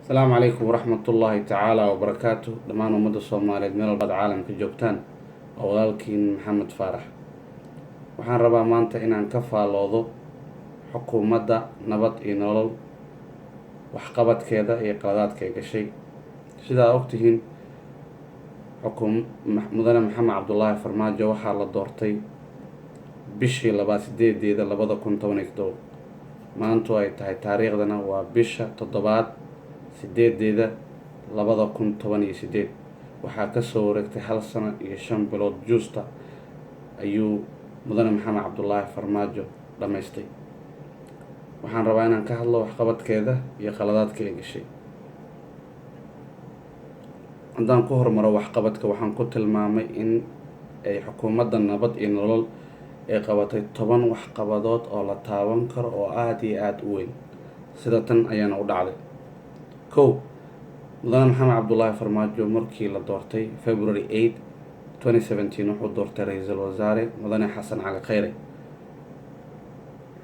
السلام عليكم ورحمة الله تعالى وبركاته دمان ومدى الصوماليد ميل بعد عالم كجوكتان أولالكين محمد فارح waxaan rabaa maanta inaan ka faaloodo xukuumadda nabad iyo nolol waxqabadkeeda iyo qaladaadka ay gashay sidaa ogtihiin mudane maxamed cabdulaahi farmaajo waxaa la doortay bishii 8 2017 maantu ay tahay taariikhdana waa bisha 7 8 2018 waxaa kasoo wareegtay 1 sano iyo 5 bilood juusta ayuu mudane maxamed cabdulaahi farmaajo dhammaystay waxaan rabaa inaan ka hadlo waxqabadkeeda iyo qaladaadka ay gashay haddaan ku hormaro waxqabadka waxaan ku tilmaamay in ay xukuumadda nabad iyo nolol ay qabatay 10 waxqabadood oo la taaban karo oo aada iyo aada u weyn sida tan ayaana u dhacday mudane maxamed cabdulaahi farmaajo markii la doortay February 8 2017 wuxuu doortay ra-iisul wasaare mudane xasan cali kheyre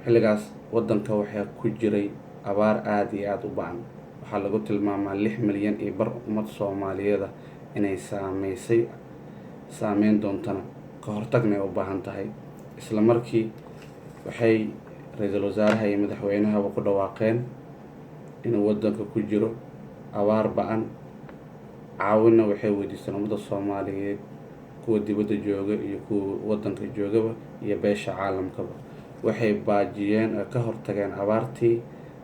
xilligaas wadanka waxaa ku jiray abaar aada iyo aada u ba-an waxaa lagu tilmaamaa 6 milyan iyo bar ummad soomaaliyeeda inay saameyn doontana ka hortagna ay u baahan tahay isla markii waxay ra-iisul wasaaraha iyo madaxweynahaba ku dhawaaqeen inuu wadanka ku jiro abaar ba-an caawinna waxay weydiisteen ummadda soomaaliyeed kuwa dibadda jooga iyo kuwa wadanka joogaba iyo beesha caalamkaba waxay baajiyeen oo ka hortageen abaartii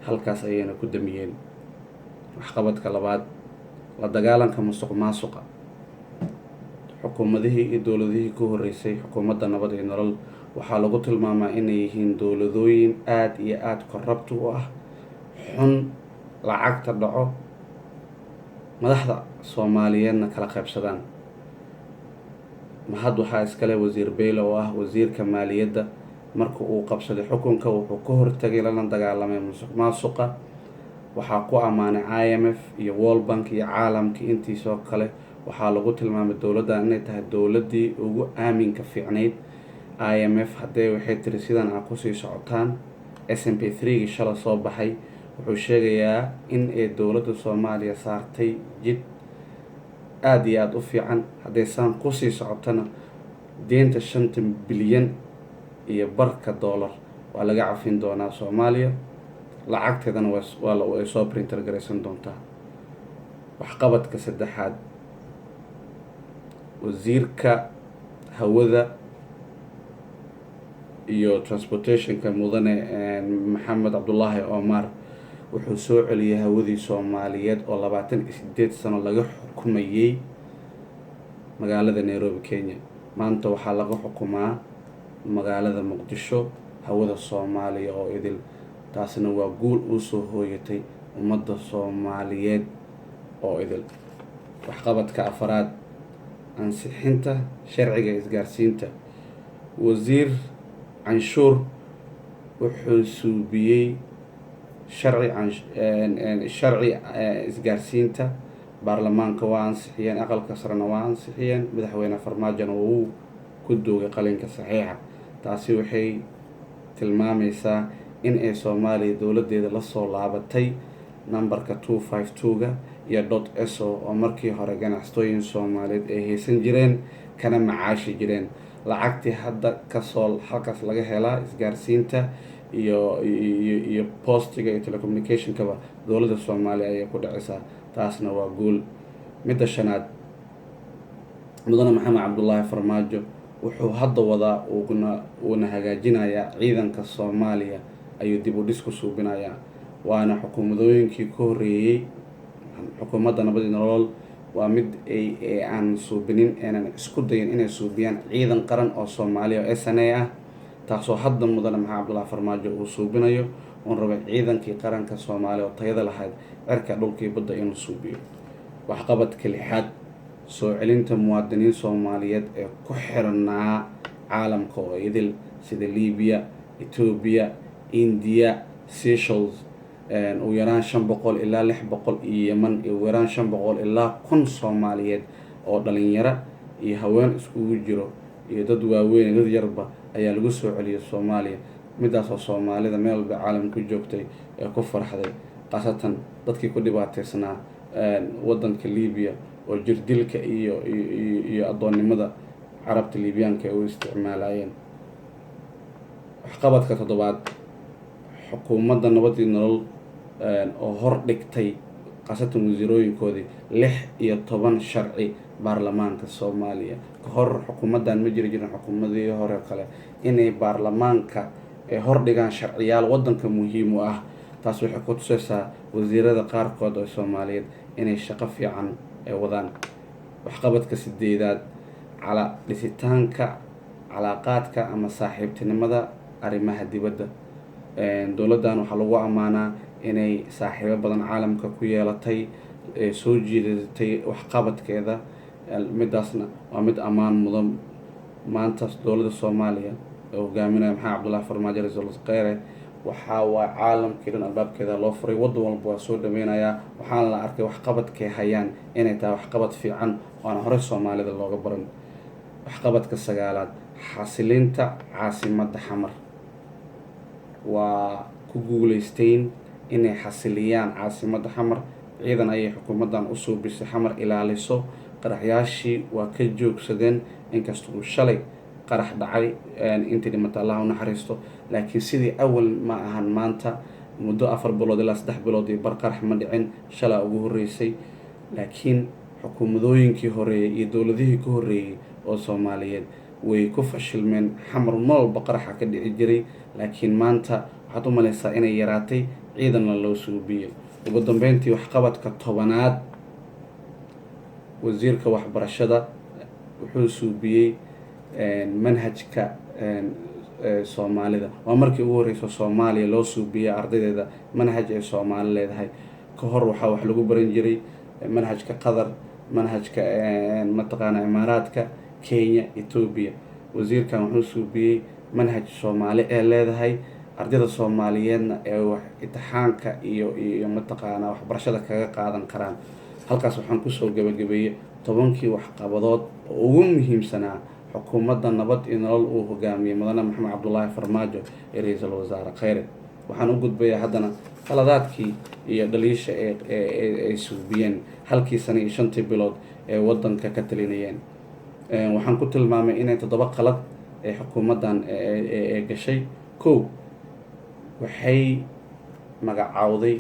halkaas ayayna ku damiyeen waxqabadka labaad la dagaalanka musuqmaasuqa xukuumadihii iyo dowladihii ku horeysay xukuumadda nabad iyo nolol waxaa lagu tilmaamaa inay yihiin dowladooyin aada iyo aada korrupt u ah xun lacagta dhaco madaxda soomaaliyeedna kala qaybsadaan mahad waxaa iskale wasiir beyle oo ah wasiirka maaliyadda marka uu qabsaday xukunka wuxuu ka hortagay lana dagaalamay musuqmaasuqa waxaa ku ammaanay IMF iyo World Bank iyo caalamkii intiisoo kale waxaa lagu tilmaamay dowladdan inay tahay dowladdii ugu aaminka fiicnayd IMF haddee waxay tiri sidan aan kusii socotaan SMP3gii shala soo baxay wuxuu sheegayaa in ay dowladda Soomaaliya saartay jid aada iyo aada u fiican hadday saan kusii socotana deenta 5 bilyan iyo barka dollar waa laga cafin doonaa Soomaaliya lacagteedana way soo printer garaysan doontaa waxqabadka saddexaad wasiirka hawada iyo transportationka mudane maxamed cabdulaahi omar wuxuu soo celiyay hawadii Soomaaliyeed oo 28 sano laga xukumayay magaalada Nairobi Kenya maanta waxaa laga xukumaa magaalada Muqdisho hawada Soomaaliya oo idil taasina waa guul u soo hooyatay ummadda Soomaaliyeed oo idil waxqabadka afraad ansixinta sharciga isgaarsiinta wasiir canshuur wuxuu suubiyey sharci isgaarsiinta baarlamaanka waa ansixiyeen aqalka sarena waa ansixiyeen madaxweyne farmaajona uu ku doogay qalinka saxiixa taasi waxay tilmaamaysaa in ay Soomaaliya dowladeeda la soo laabatay numberka 252ga iyo .so oo markii hore ganacsatooyin Soomaaliyeed ay haysan jireen kana macaashi jireen lacagtii hadda kasoo halkaas laga helaa isgaarsiinta iyo postiga iyo telecommunicationkaba dowladda Soomaaliya ayay ku dhacaysaa taasna waa guul midda shanaad mudane maxamed cabdulaahi farmaajo wuxuu hadda wadaa uuna hagaajinayaa ciidanka Soomaaliya ayuu dib u dhis ku suubinayaa waana xukuumadooyinkii ka horeeyay xukuumadda nabad iyo nolol waa mid aan suubinin aanan isku dayin inay suubiyaan ciidan qaran oo Soomaaliya oo SNA ah taasoo hadda mudane maxamed cabdulaahi farmaajo uu suubinayo oon rabay ciidankii qaranka Soomaaliya oo tayada lahayd cirka dhulkii badda inuu suubiyo waxqabadka lixaad soo celinta muwaadiniin Soomaaliyeed ee ku xirnaa caalamka oo idil sida Liibiya Ethiopia India Seychelles ugu yaraan 500 ilaa 600 iyo Yemen ugu yaraan 500 ilaa 1000 Soomaaliyeed oo dhalinyaro iyo haween iskugu jiro iyo dad waaweyn dad yarba ayaa lagu soo celiyay Soomaaliya midaas oo Soomaalida meel walba caalamka joogtay ee ku farxday khaasatan dadkii ku dhibaataysanaa waddanka libiya oo jirdilka iyo addoonnimada carabta liibyaanka ay u isticmaalayeen. waxqabadka toddobaad, xukuumadda nabad iyo nolol oo hor dhigtay khaasatan wasiirooyinkoodii 16 sharci baarlamaanka Soomaaliya. ka hor xukuumaddan ma jiri jirin xukuumadii hore kale inay baarlamaanka hor dhigaan sharciyaal waddanka muhiim u ah. taas waxay ku tusaysaa wasiirada qaarkood oo Soomaaliyeed inay shaqo fiican ay wadaan. waxqabadka sideedaad, dhisitaanka calaaqaadka ama saaxiibtinimada arrimaha dibadda. dowladdan waxaa lagu ammaanaa inay saaxiibo badan caalamka ku yeelatay, soo jiidatay waxqabadkeeda. midaasna waa mid ammaan mudan. maanta dowladda Soomaaliya oo hogaaminaya maxamed cabdullaahi farmaajo ra-iisul wasaare waxaa waa caalamkii dhan albaabkeeda loo furay, waddan walba waa soo dhaweynayaa. waxaana la arkay waxqabadkay hayaan inay tahay waxqabad fiican oo aan hore Soomaalida looga baran. waxqabadka sagaalaad, xasilinta caasimadda xamar. waa ku guuleysteen inay xasiliyaan caasimadda xamar. ciidan ayay xukuumaddan u suubisay xamar ilaaliso. qaraxyaashii waa ka joogsadeen, inkastoo shalay qarax dhacay, intii dhimata allah u naxariisto. laakiin sidii awal ma ahan maanta. muddo 4 bilood ilaa 3 bilood iyo bar qarax ma dhicin, shalaa ugu horreysay. laakiin xukuumadooyinkii horeeyey iyo dowladihii ka horreeyey oo Soomaaliyeed way ku fashilmeen. xamar mar walba qaraxa ka dhici jiray, laakiin maanta waxaad u malaysaa inay yaraatay, ciidanna loo suubiyey. ugu dambeyntii, waxqabadka 10aad, wasiirka waxbarashada wuxuu suubiyey manhajka Soomaalida. waa markii ugu horreysay Soomaaliya loo suubiyey ardaydeeda manhaj ay Soomaali leedahay. ka hor waxaa wax lagu baran jiray manhajka Qatar, manhajka mataqaana Imaaraadka, Kenya, Ethiopia. wasiirkan wuxuu suubiyey manhaj Soomaali ee leedahay, ardayda Soomaaliyeedna ee wax imtixaanka iyo mataqaana waxbarashada kaga qaadan karaan. halkaas waxaan kusoo gabagabeeyey 10kii waxqabadood oo ugu muhiimsanaa xukuumadda nabad iyo nolol uu hogaamiyey mudane maxamed cabdullaahi farmaajo ee ra-iisul wasaare kheyre. waxaan u gudbayaa haddana qaladaadkii iyo dhaliisha ay suubiyeen 1 sano iyo 5 bilood ee waddanka ka talinayeen. waxaan ku tilmaamay inay 7 qalad ee xukuumaddan gashay. 1, waxay magacaawday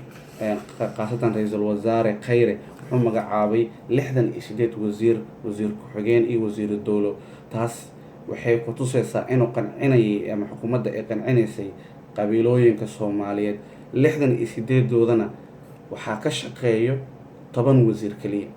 khaasatan ra-iisul wasaare kheyre wuxuu magacaabay 68 wasiir ku-xigeen iyo wasiiro dowlo. taas waxay ku tusaysaa inuu qancinayay ama xukuumadda ay qancinaysay qabiilooyinka Soomaaliyeed. 68doodana waxaa ka shaqeeyo 10 wasiir kaliya.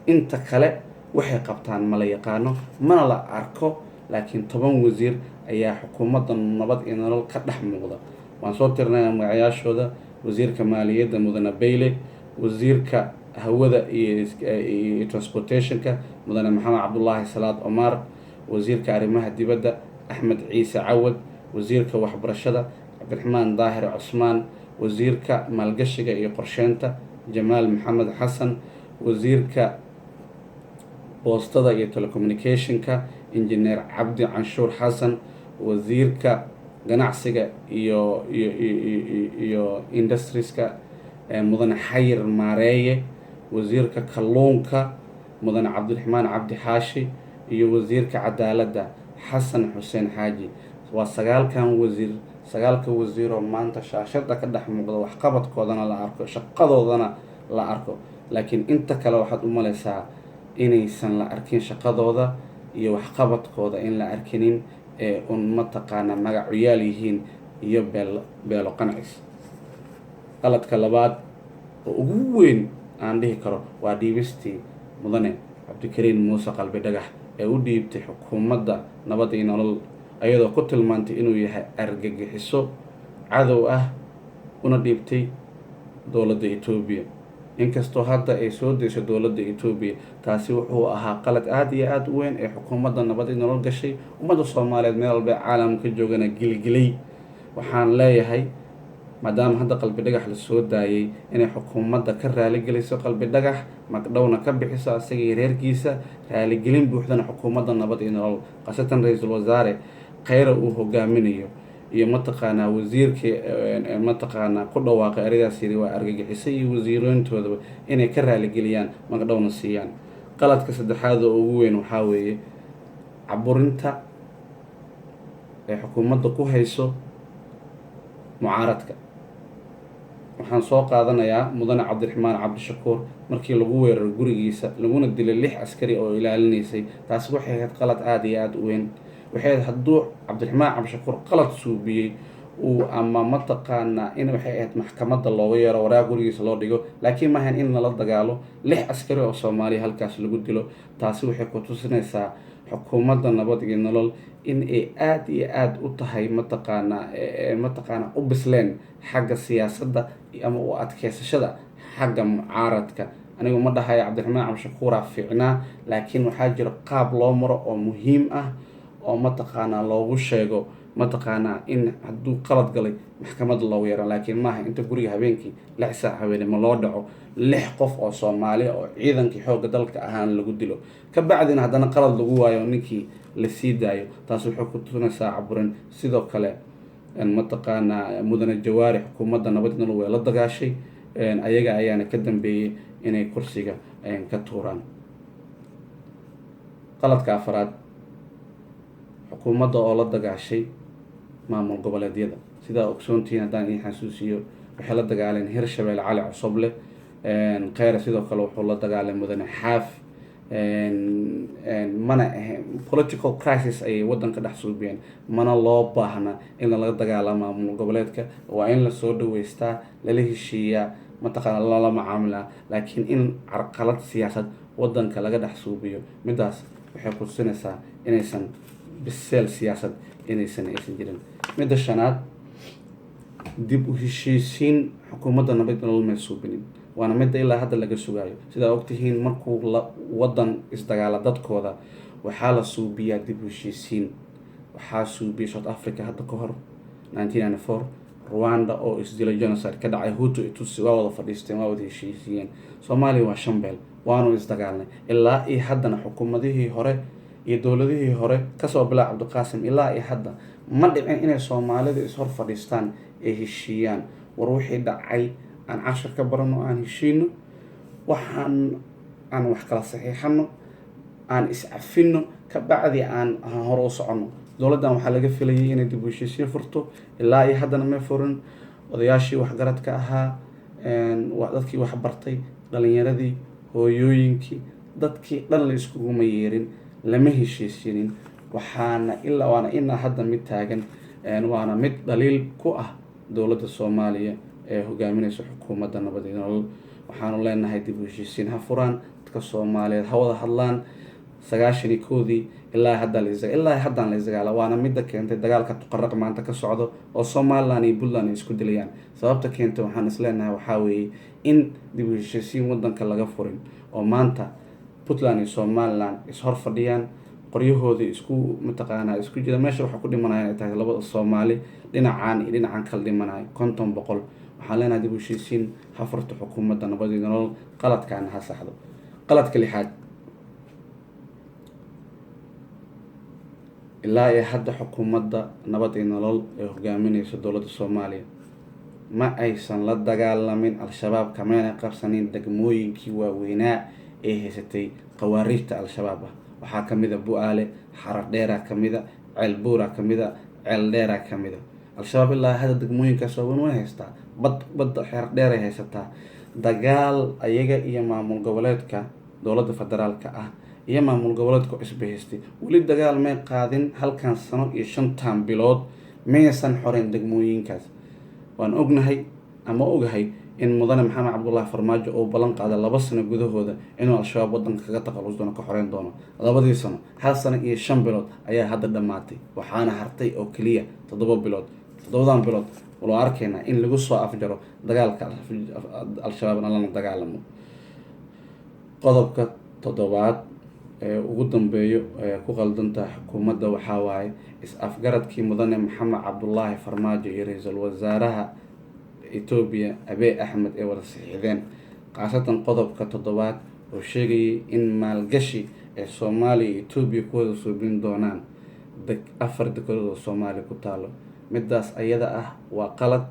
inta kale waxay qabtaan ma la yaqaano, mana la arko. laakiin 10 wasiir ayaa xukuumadda nabad iyo nolol ka dhex muuqda. waan soo tirnayaa magacayaashooda: wasiirka maaliyadda mudane Bayle, wasiirka hawada iyo transportationka mudane maxamed cabdullaahi salaad Omar, wasiirka arrimaha dibadda Axmed Ciise Cawad, wasiirka waxbarashada cabdiraxmaan daahir cusmaan, wasiirka maalgashiga iyo qorsheynta Jamaal Maxamed Xasan, wasiirka boostada iyo telecommunicationka injineer cabdi canshuur xasan, wasiirka ganacsiga iyo industrieska mudane xayir maareeye, wasiirka kalluunka mudane cabdiraxmaan cabdi xaashi, iyo wasiirka cadaaladda xasan xuseen xaaji. waa 9 wasiiroo maanta shaashada ka dhex muuqda, waxqabadkoodana la arko, shaqadoodana la arko. laakiin inta kale waxaad u malaysaa inaysan la arkin shaqadooda iyo waxqabadkooda, in la arkinin un mataqaana magacuyaal yihiin iyo beelo qancis. qaladka labaad oo ugu weyn aan dhihi karo waa dhiibistii mudane cabdikariin muuse qalbi dhagax ee u dhiibtay xukuumadda nabad iyo nolol, ayadoo ku tilmaantay inuu yahay argagixiso cadow ah, una dhiibtay dowladda Ethiopia. inkastoo hadda ay soo deysay dowladda Ethiopia, taasi wuxuu ahaa qalad aad iyo aad u weyn ee xukuumadda nabad iyo nolol gashay. ummadda Soomaaliyeed meel walba caalamka joogana gilgilay. waxaan leeyahay, maadaama hadda qalbi dhagax la soo daayay, inay xukuumadda ka raaligelinayso qalbi dhagax, magdhowna ka bixiso asagii reerkiisa, raaligelin buuxdana xukuumadda nabad iyo nolol khaasatan ra-iisul wasaare kheyre uu hogaaminayo iyo mataqaanaa wasiirkii mataqaanaa ku dhawaaqay aridaas yiri waa argagixisay iyo wasiiroontoodaba inay ka raaligeliyaan magdhowna siiyaan. qaladka saddexaad oo ugu weyn waxaa weeye caburinta ee xukuumadda ku hayso mucaaradka. waxaan soo qaadanayaa mudane cabdiraxmaan cabdishakuur markii lagu weeraray gurigiisa laguna dilay 6 askari oo ilaalinaysay. taasi waxay ahayd qalad aada iyo aada u weyn. waxay ahayd hadduu cabdiraxmaan cabdishakuur qalad suubiyey uu ama mataqaanaa in waxay ahayd maxkamadda looga yeero waraaq gurigiisa loo dhigo, laakiin maahan in lala dagaalo 6 askari oo Soomaaliya halkaas lagu dilo. taasi waxay ku tusinaysaa xukuumadda nabad iyo nolol in ay aada iyo aada u tahay mataqaanaa u bisleen xagga siyaasadda ama u adkeysashada xagga mucaaradka. anigu ma dhahayo cabdiraxmaan cabdishakuuraa fiicnaa, laakiin waxaa jira qaab loo maro oo muhiim ah oo mataqaanaa loogu sheego mataqaanaa in hadduu qalad galay maxkamadda loogu yeero, laakiin maaha inta guriga habeenkii 6 saac habeenimo loo dhaco 6 qof oo Soomaaliya oo ciidankii xoogga dalka ahaan lagu dilo ka bacdina haddana qalad lagu waayo ninkii la sii daayo. taas waxay ku tusinaysaa caburin. sidoo kale mataqaanaa mudane jawaari xukuumadda nabad iyo nolol way la dagaashay, ayaga ayaana ka dambeeyey inay kursiga ka tuuraan. qaladka afraad, xukuumadda oo la dagaashay maamul goboleedyada. sidaa ogsoontihiin haddaan idin xasuusiyo, waxay la dagaaleen Hirshabelle Cali Cosoble, kheyre sidoo kale wuxuu la dagaalay mudane xaaf. mana ahayn political crisis ayay wadanka dhex suubiyeen, mana loo baahna in lala dagaalamo maamul goboleedka. waa in lasoo dhaweystaa, lala heshiiyaa, mataqaana lala macaamilaa, laakiin in carqalad siyaasad wadanka laga dhex suubiyo midaas waxay ku tusinaysaa inaysan biseel siyaasad aysan jirin. midda shanaad, dib u heshiisiin xukuumadda nabad iyo nolol may suubinin, waana midda ilaa hadda laga sugaayo. sidaa ogtihiin markuu wadan isdagaala dadkooda waxaa la suubiyaa dib u heshiisiin. waxaa suubiyay South Africa hadda ka hor 1994, Rwanda oo isdilay genocide ka dhacay, Hutu iyo Tutsi waa wada fadhiisteen, waa wada heshiisiyeen. Soomaaliya waa Shanbeel, waanu isdagaalnay ilaa iyo haddana xukuumadihii hore iyo dowladihii hore kasoo bilaa Cabdiqaasim ilaa iyo hadda ma dhicin inay Soomaalida ishor fadhiistaan ay heshiiyaan. war wixii dhacay aan cashar ka barano, aan heshiino, waxaan wax kala saxiixano, aan iscafino, ka bacdi aan hore u socono. dowladdan waxaa laga filayay inay dib u heshiisiin furto, ilaa iyo haddana ma furin. odayaashii waxgaradka ahaa, dadkii wax bartay, dhalinyaradii, hooyooyinkii, dadkii dhan la iskuguma yeerin, lama heshiisinin. waana ilaa hadda mid taagan, waana mid dhaliil ku ah dowladda Soomaaliya ee hogaaminaysa xukuumadda nabad iyo nolol. waxaanu leenahay dib u heshiisiin ha furaan, dadka Soomaaliyeed ha wada hadlaan. 91 ilaa haddaan la isdagaala, waana midda keentay dagaalka tuqaraq maanta ka socdo oo Somaliland iyo Puntland ay isku dilayaan. sababta keentay waxaan isleenahay waxaa weeye in dib u heshiisiin wadanka laga furin oo maanta Puntland iyo Somaliland ishor fadhiyaan, qoryahoodii isku jira. meesha waxaa ku dhimanaya ay tahay labada Soomaali, dhinacaan iyo dhinacan kala dhimanaya 50-100. waxaan leenahay dib u heshiisiin ha furto xukuumadda nabad iyo nolol, qaladkaana ha saxdo. qaladka 6, ilaa iyo hadda xukuumadda nabad iyo nolol ee hogaaminaysa dowladda Soomaaliya ma aysan la dagaalamin al-shabaab, kamayna qabsanin degmooyinkii waaweynaa ee haysatay qawaariijta al-shabaab ah. waxaa kamid a Bu'aale, Xaradheera kamida, Ceelbuura kamida, Ceeldheera kamida. al-shabaab ilaa hadda degmooyinkaas waaweyn way haystaa, badda Xeerdheeray haysataa. dagaal ayaga iyo maamul goboleedka dowladda federaalka ah iyo maamul goboleedka isbahaystay weli dagaal may qaadin. halkan sano iyo 5 bilood maysan xoreyn degmooyinkaas. waan ognahay ama ogahay in mudane maxamed cabdullaahi farmaajo oo ballan qaaday 2 sano gudahooda inuu al-shabaab wadanka kaga taqallus doono, ka xoreyn doono. 2 sano, 1 sano iyo 5 bilood ayaa hadda dhammaatay, waxaana hartay oo keliya 7 bilood. 7 bilood loo arkaynaa in lagu soo afjaro dagaalka al-shabaabna lana dagaalamo. qodobka 7 ee ugu dambeeyo ee ku qaldanta xukuumadda waxaa waaye is-afgaradkii mudane maxamed cabdullaahi farmaajo iyo ra-iisul wasaaraha Ethiopia Abiy Ahmed ee wada saxiixdeen, khaasatan qodobka 7 oo sheegayay in maalgashi ee Soomaaliya iyo Ethiopia ku wada suubin doonaan 4 dekedood oo Soomaaliya ku taalo. midaas ayada ah waa qalad.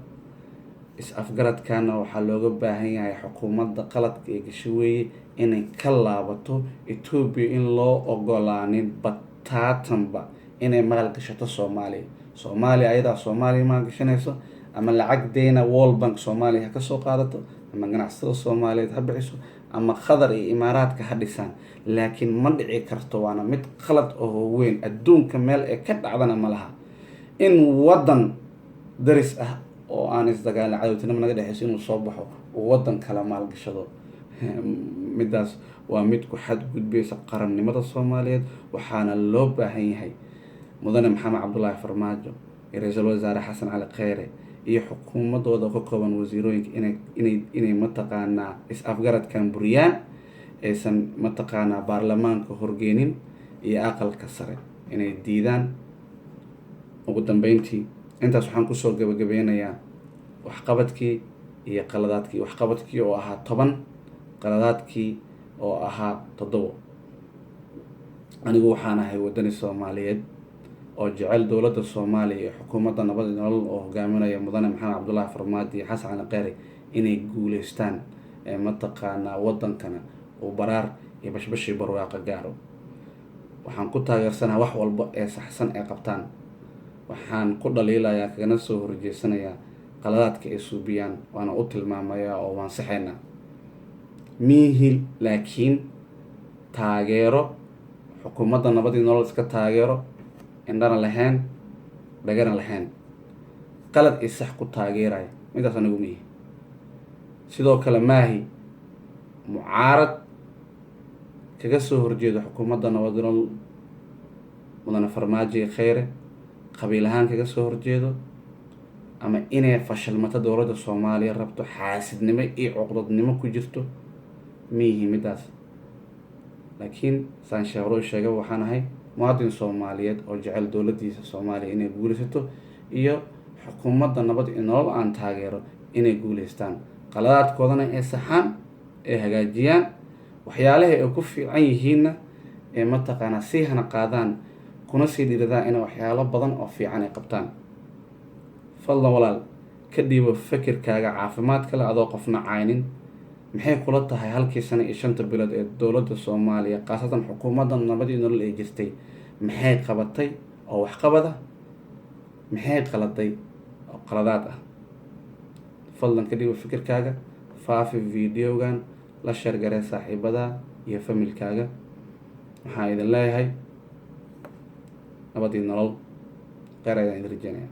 Is-afgaradkana waxaa looga baahan yahay xukuumadda qaladka ee gasho weeye inay ka laabato Ethiopia in loo ogolaanin bataatanba inay maal gashato Soomaaliya ayadaa Soomaaliya maal gashanayso ama lacag deyna World Bank Soomaaliya ha ka soo qaadato ama ganacsatada Soomaaliyeed ha bixiso ama Qatar iyo Imaaraadka ha dhisaan, laakiin ma dhici karto, waana mid qalad oo weyn adduunka meel ee ka dhacdana ma laha in wadan daris ah oo aan isdagaalin cadowtinimo naga dhexeyso inuu soo baxo oo wadan kale maalgashado. midaas waa mid ku xadgudbaysa qarannimada Soomaaliyeed. waxaana loo baahan yahay mudane Maxamed Cabdullaahi Farmaajo iyo Ra'iisul Wasaare Xasan Cali Kheyre iyo xukuumadooda ka kooban wasiirooyinka inay mataqaanaa is-afgaradkan buriyaan, aysan mataqaanaa baarlamaanka horgeynin iyo aqalka sare inay diidaan. ugu dambeyntii intaas waxaan kusoo gabagabeynayaa waxqabadkii iyo qaladaadkii. waxqabadkii oo ahaa 10, qaladaadkii oo ahaa 7. anigu waxaan ahay wadani Soomaaliyeed oo jecel dowladda Soomaaliya iyo xukuumadda nabad iyo nolol oo hogaaminaya mudane Maxamed Cabdullaahi Farmaajo iyo Xasan Cali Kheyre inay guuleystaan mataqaanaa wadankana uu baraar iyo bashbash iyo barwaaqo gaaro. waxaan ku taageersanahay wax walba ee saxsan ee qabtaan. waxaan ku dhaliilayaa kagana soo horjeesanayaa qaladaadka ay suubiyaan, waana u tilmaamayaa oo waan saxaynaa miihil, laakiin taageero xukuumadda nabad iyo nolol iska taageero, indhana lahayn dhagana lahayn, qalad iyo sax ku taageeraya midaas anigu miihi. sidoo kale maahi mucaarad kaga soo horjeedo xukuumadda nabad iyo nolol mudane Farmaajo iyo Kheyre qabiil ahaan kaga soo horjeedo ama inay fashilmato dowladda Soomaaliya rabto xaasidnimo iyo cuqdadnimo ku jirto miihi midaas. laakiin saan sheegay waxaan ahay muwaadin Soomaaliyeed oo jecel dowladdiisa Soomaaliya inay guulaysato iyo xukuumadda nabad iyo nolol aan taageero inay guulaystaan, qaladaadkoodana ay saxaan, ay hagaajiyaan, waxyaalaha ay ku fiican yihiinna ee mataqaanaa sii hana qaadaan, kuna sii dhiiradaan inay waxyaalo badan oo fiican ay qabtaan. fadlan walaal ka dhiibo fikirkaaga caafimaad kale adoo qofna caynin. maxay kula tahay 1 sano iyo 5 bilood ee dowladda Soomaaliya qaasatan xukuumadda nabad iyo nolol ay jirtay maxay qabatay oo waxqabad ah, maxay qaladay oo qaladaad ah? fadlan ka dhiibo fikirkaaga, faafi videogan, la share garee saaxiibada iyo familkaaga. waxaan idin leeyahay nabad iyo nolol. kheyr ayaan idin rajeynayaa.